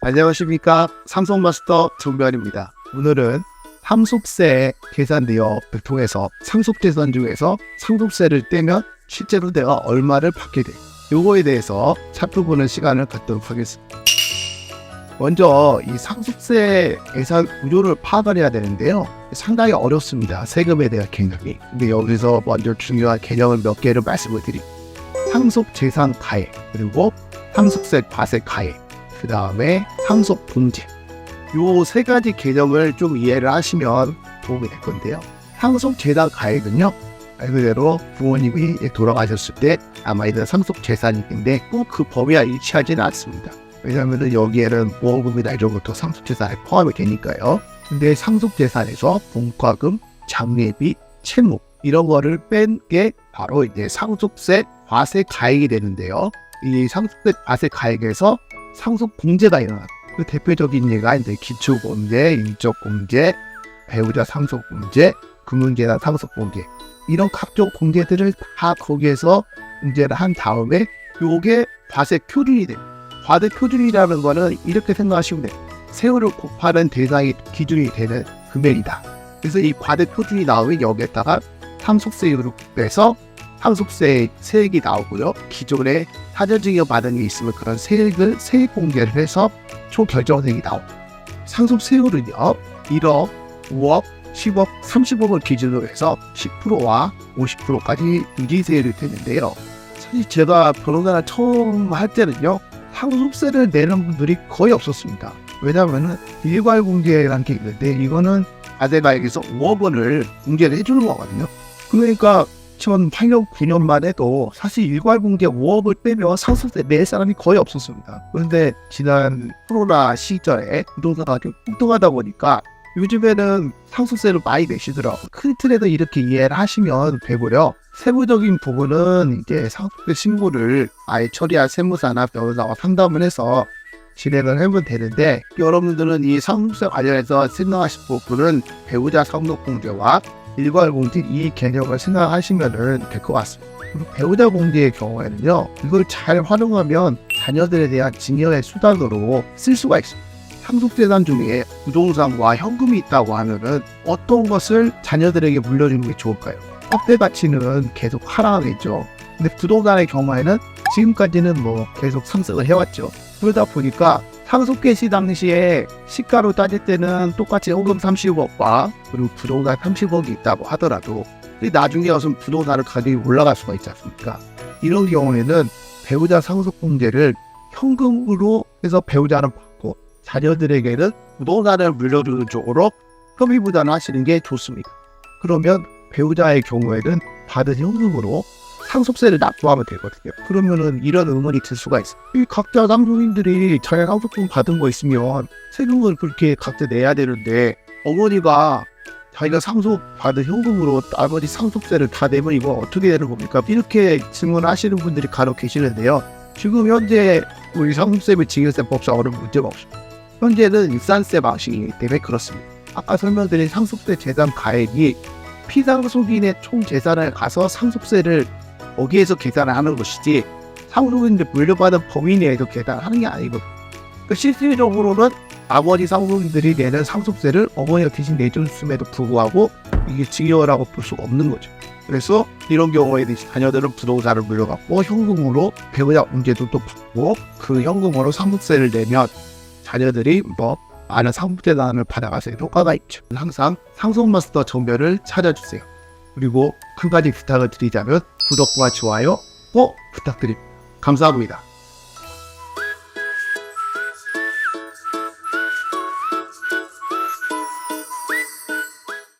안녕하십니까. 삼성마스터 정변입니다. 오늘은 상속세 계산대업을 통해서 상속재산 중에서 상속세를 떼면 실제로 내가 얼마를 받게 돼, 요거에 대해서 살펴보는 시간을 갖도록 하겠습니다. 먼저 이 상속세 계산 구조를 파악을 해야 되는데요, 상당히 어렵습니다. 세금에 대한 개념이. 근데 여기서 먼저 중요한 개념을 몇 개를 말씀을 드립니다. 상속재산 가액, 그리고 상속세 과세 가액, 그 다음에 상속분제, 요 세 가지 개념을 좀 이해를 하시면 도움이 될 건데요. 상속재산 가액은요, 말 그대로 부모님이 돌아가셨을 때 남아있는 상속재산인데 꼭 그 범위와 일치하지는 않습니다. 왜냐하면 여기에는 보험금이나 이런 것도 상속재산에 포함이 되니까요. 근데 상속재산에서 분과금, 장례비, 채무 이런 거를 뺀 게 바로 이제 상속세 과세 가액이 되는데요. 이 상속세 과세 가액에서 상속공제가 일어나요. 그 대표적인 예가 이제 기초공제, 인적공제, 배우자 상속공제, 금융재산 상속공제, 이런 각종 공제들을 다 거기에서 공제를 한 다음에 요게 과세 표준이 돼요. 과세 표준이라는 거는 이렇게 생각하시면 돼요. 세율을 곱하는 대상이 기준이 되는 금액이다. 그래서 이 과세 표준이 나오면 여기에다가 상속세율을 곱해서 상속세 세액이 나오고요. 기존에 사전증여 받은 게 있으면 그런 세액을 세액 공제를 해서 총 결정세액이 나옵니다. 상속세율은요, 1억, 5억, 10억, 30억을 기준으로 해서 10%와 50%까지 유지세율이 되는데요. 사실 제가 변호사 처음 할 때는요, 상속세를 내는 분들이 거의 없었습니다. 왜냐하면 일괄공제라는 게 있는데 이거는 과세가액에서 5억 원을 공제를 해주는 거거든요. 그러니까 2008년 9년만 해도 사실 일괄공제 5억을 빼면 상속세 낼 사람이 거의 없었습니다. 그런데 지난 코로나 시절에 부동산가 좀 폭등하다 보니까 요즘에는 상속세를 많이 내시더라고요. 큰 틀에서 이렇게 이해를 하시면 되고요. 세부적인 부분은 이제 상속세 신고를 아예 처리할 세무사나 변호사와 상담을 해서 진행을 하면 되는데, 여러분들은 이 상속세 관련해서 생각하실 부분은 배우자 상속공제와 일괄공제 이 개념을 생각하시면 될 것 같습니다. 그리고 배우자 공제의 경우에는요, 이걸 잘 활용하면 자녀들에 대한 증여의 수단으로 쓸 수가 있습니다. 상속재산 중에 부동산과 현금이 있다고 하면은 어떤 것을 자녀들에게 물려주는 게 좋을까요? 화폐 가치는 계속 하락하겠죠. 근데 부동산의 경우에는 지금까지는 계속 상승을 해왔죠. 그러다 보니까 상속계 시 당시에 시가로 따질 때는 똑같이 현금 30억과 그리고 부동산 30억이 있다고 하더라도 나중에 와서 부동산의 가격이 올라갈 수가 있지 않습니까? 이런 경우에는 배우자 상속공제를 현금으로 해서 배우자는 받고 자녀들에게는 부동산을 물려주는 쪽으로 협의부담을 하시는 게 좋습니다. 그러면 배우자의 경우에는 받은 현금으로 상속세를 납부하면 되거든요. 그러면은 이런 의문이 들 수가 있어요. 이 각자 상속인들이 자기 상속금 받은 거 있으면 세금을 그렇게 각자 내야 되는데, 어머니가 자기가 상속받은 현금으로 나머지 상속세를 다 내면 이거 어떻게 되는 겁니까? 이렇게 질문하시는 분들이 간혹 계시는데요. 지금 현재 우리 상속세및 증여세법상으로는 문제가 없습니다. 현재는 일산세 방식이기 때문에 그렇습니다. 아까 설명드린 상속세 재산 가액이 피상속인의 총 재산을 가서 상속세를 거기에서 계산을 하는 것이지 상속인들 물려받은 범위 내에서 계산하는 게 아니거든요. 그러니까 실질적으로는 아버지 상속인들이 내는 상속세를 어머니가 대신 내줬음에도 불구하고 이게 증여라고 볼 수가 없는 거죠. 그래서 이런 경우에 자녀들은 부동산을 물려받고 현금으로 배우자 공제도 또 받고 그 현금으로 상속세를 내면 자녀들이 많은 상속재산을 받아가서 효과가 있죠. 항상 상속마스터 정변을 찾아주세요. 그리고 한 가지 부탁을 드리자면 구독과 좋아요 꼭 부탁드립니다. 감사합니다.